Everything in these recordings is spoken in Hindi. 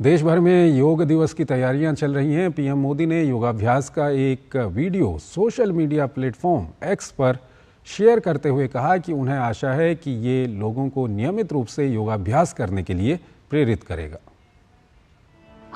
देश भर में योग दिवस की तैयारियां चल रही हैं। पीएम मोदी ने योगाभ्यास का एक video social media platform x पर शेयर करते हुए कहा कि उन्हें आशा है कि ये लोगों को नियमित रूप से योगाभ्यास करने के लिए प्रेरित करेगा।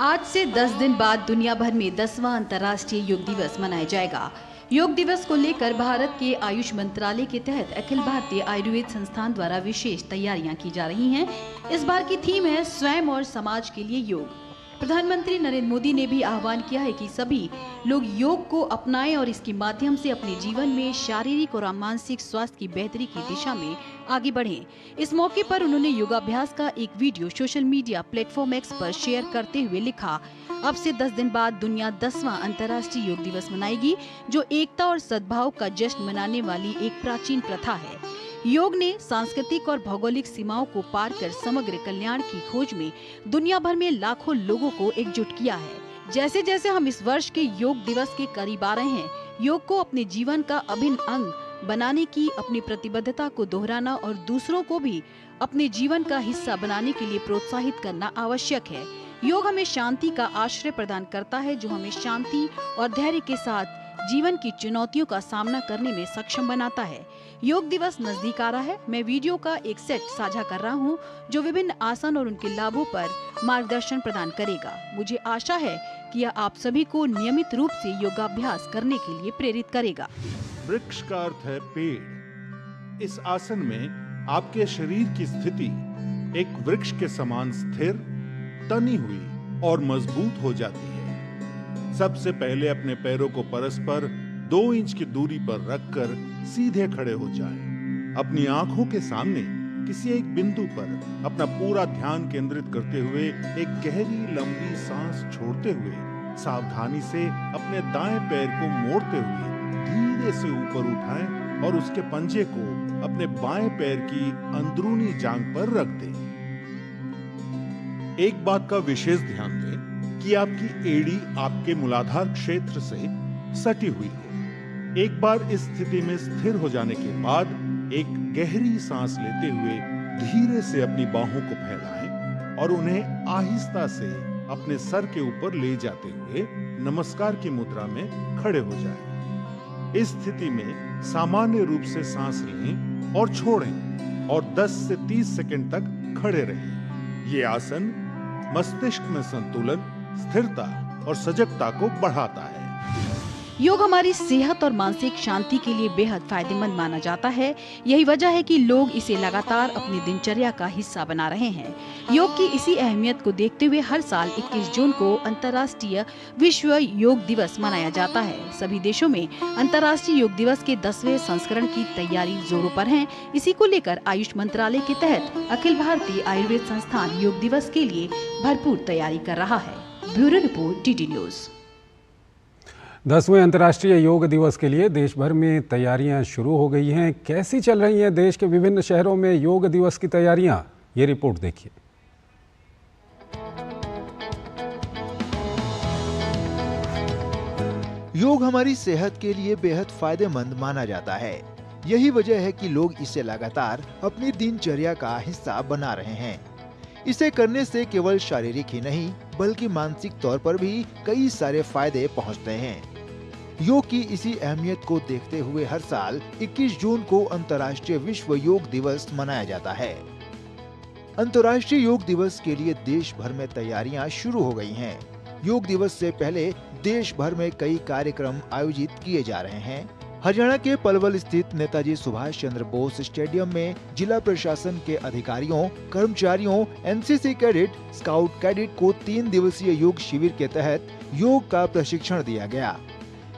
आज से 10 दिन बाद दुनिया भर में 10वां अंतर्राष्ट्रीय योग दिवस मनाया जाएगा। योग दिवस को लेकर भारत के आयुष मंत्रालय के तहत अखिल भारतीय आयुर्वेद संस्थान द्वारा विशेष तैयारियां की जा रही हैं। इस बार की थीम है स्वयं और समाज के लिए योग। प्रधानमंत्री नरेंद्र मोदी ने भी आह्वान किया है कि सभी लोग योग को अपनाएं और इसके माध्यम से अपने जीवन में शारीरिक और मानसिक स्वास्थ्य की बेहतरी की दिशा में आगे बढ़ें। इस मौके पर उन्होंने योगाभ्यास का एक video social media platform x पर शेयर करते हुए लिखा, अब से 10 दिन बाद दुनिया 10वां अंतर्राष्ट्रीय योग दिवस मनाएगी, जो एकता और सद्भाव का जश्न मनाने वाली एक प्राचीन प्रथा है। योग ने सांस्कृतिक और भौगोलिक सीमाओं को पार कर समग्र कल्याण की खोज में दुनिया भर में लाखों लोगों को एकजुट किया है। जैसे जैसे हम इस वर्ष के योग दिवस के करीब आ रहे हैं, योग को अपने जीवन का अभिन्न अंग बनाने की अपनी प्रतिबद्धता को दोहराना और दूसरों को भी अपने जीवन का हिस्सा बनाने के लिए प्रोत्साहित करना आवश्यक है। योग हमें शांति का आश्रय प्रदान करता है, जो हमें शांति और धैर्य के साथ जीवन की चुनौतियों का सामना करने में सक्षम बनाता है। योग दिवस नजदीक आ रहा है। मैं वीडियो का एक सेट साझा कर रहा हूं, जो विभिन्न आसन और उनके लाभों पर मार्गदर्शन प्रदान करेगा। मुझे आशा है कि यह आप सभी को नियमित रूप से योगाभ्यास करने के लिए प्रेरित करेगा। वृक्ष का अर्थ है पेड़। इस आसन में आपके शरीर की स्थिति एक वृक्ष के समान स्थिर, तनी हुई और मजबूत हो जाती है। सबसे पहले अपने पैरों को परस्पर 2 इंच की दूरी पर रखकर सीधे खड़े हो जाएं। अपनी आंखों के सामने किसी एक बिंदु पर अपना पूरा ध्यान केंद्रित करते हुए एक गहरी लंबी सांस छोड़ते हुए सावधानी से अपने दाएं पैर को मोड़ते हुए धीरे से ऊपर उठाएं और उसके पंजे को अपने बाएं पैर की अंदरूनी जांघ पर रख दें। एक बात का विशेष ध्यान दें कि आपकी एड़ी आपके मूलाधार क्षेत्र से सटी हुई हो। एक बार इस स्थिति में स्थिर हो जाने के बाद एक गहरी सांस लेते हुए धीरे से अपनी बाहों को फैलाएं और उन्हें आहिस्ता से अपने सर के ऊपर ले जाते हुए नमस्कार की मुद्रा में खड़े हो जाएं। इस स्थिति में सामान्य रूप से सांस लें और छोड़ें और 10 से 30 सेकंड तक खड़े रहें। ये आसन मस्तिष्क में संतुलन, स्थिरता और सजगता को बढ़ाता है। योग हमारी सेहत और मानसिक शांति के लिए बेहद फायदेमंद माना जाता है। यही वजह है कि लोग इसे लगातार अपनी दिनचर्या का हिस्सा बना रहे हैं। योग की इसी अहमियत को देखते हुए हर साल 21 जून को अंतर्राष्ट्रीय विश्व योग दिवस मनाया जाता है। सभी देशों में अंतर्राष्ट्रीय योग दिवस के 10वें संस्करण की तैयारी जोरों पर है। इसी को लेकर आयुष मंत्रालय के तहत अखिल भारतीय आयुर्वेद संस्थान योग दिवस के लिए भरपूर तैयारी कर रहा है। Bureau report, TT News. 10वें अंतर्राष्ट्रीय योग दिवस के लिए देश भर में तैयारियां शुरू हो गई हैं। कैसी चल रही हैं देश के विभिन्न शहरों में योग दिवस की तैयारियां, ये रिपोर्ट देखिए। योग हमारी सेहत के लिए बेहद फायदेमंद माना जाता है। यही वजह है कि लोग इसे लगातार अपनी दिनचर्या का हिस्सा बना रहे हैं। इसे करने से केवल शारीरिक ही नहीं बल्कि मानसिक तौर पर भी कई सारे फायदे पहुंचते हैं। योग की इसी अहमियत को देखते हुए हर साल 21 जून को अंतर्राष्ट्रीय विश्व योग दिवस मनाया जाता है। अंतर्राष्ट्रीय योग दिवस के लिए देश भर में तैयारियां शुरू हो गई हैं। योग दिवस से पहले देश भर में कई कार्यक्रम आयोजित किए जा रहे हैं। हरियाणा के पलवल स्थित नेताजी सुभाष चंद्र बोस स्टेडियम में जिला प्रशासन के अधिकारियों, कर्मचारियों, एनसीसी कैडेट, स्काउट कैडेट को 3 दिवसीय योग शिविर के तहत योग का प्रशिक्षण दिया गया।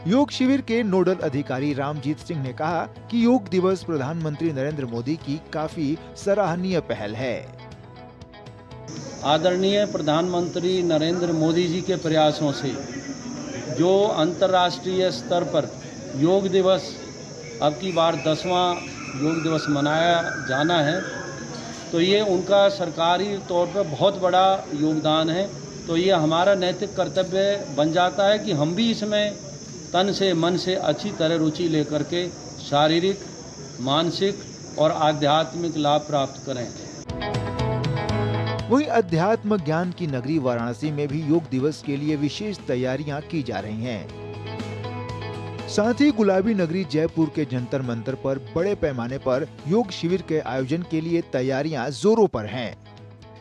योग शिविर के नोडल अधिकारी रामजीत सिंह ने कहा कि योग दिवस प्रधानमंत्री नरेंद्र मोदी की काफी सराहनीय पहल है। आदरणीय प्रधानमंत्री नरेंद्र मोदी जी के प्रयासों से जो अंतर्राष्ट्रीय स्तर पर योग दिवस अब की बार 10वां योग दिवस मनाया जाना है, तो ये उनका सरकारी तौर पर बहुत बड़ा योगदान है। तो ये हमारा नैतिक कर्तव्य बन जाता है कि हम भी इसमें तन से मन से अच्छी तरह रुचि लेकर के शारीरिक, मानसिक और आध्यात्मिक लाभ प्राप्त करें। वहीं अध्यात्म ज्ञान की नगरी वाराणसी में भी योग दिवस के लिए विशेष तैयारियां की जा रही हैं। साथ ही गुलाबी नगरी जयपुर के जंतर मंतर पर बड़े पैमाने पर योग शिविर के आयोजन के लिए तैयारियां जोरों पर हैं।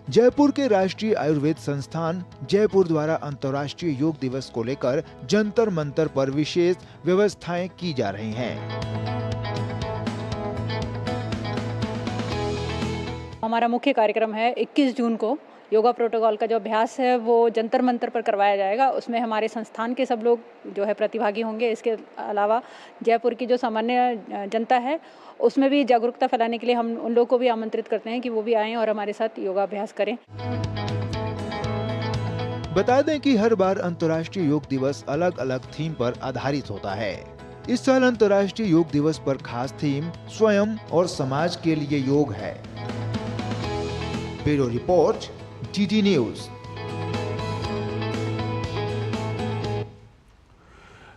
जयपुर के राष्ट्रीय आयुर्वेद संस्थान जयपुर द्वारा अंतर्राष्ट्रीय योग दिवस को लेकर जंतर मंतर पर विशेष व्यवस्थाएं की जा रही हैं। हमारा मुख्य कार्यक्रम है 21 जून को योगा प्रोटोकॉल का जो अभ्यास है वो जंतर मंतर पर करवाया जाएगा। उसमें हमारे संस्थान के सब लोग जो है प्रतिभागी होंगे। इसके अलावा जयपुर की जो सामान्य जनता है उसमें भी जागरूकता फैलाने के लिए हम उन लोगों को भी आमंत्रित करते हैं कि वो भी आएं और हमारे साथ योगाभ्यास करें। बता दें कि हर बार अंतर्राष्ट्रीय योग दिवस अलग अलग थीम पर आधारित होता है। इस साल अंतर्राष्ट्रीय योग दिवस पर खास थीम स्वयं और समाज के लिए योग है। Bureau report, DD news.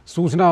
सूचना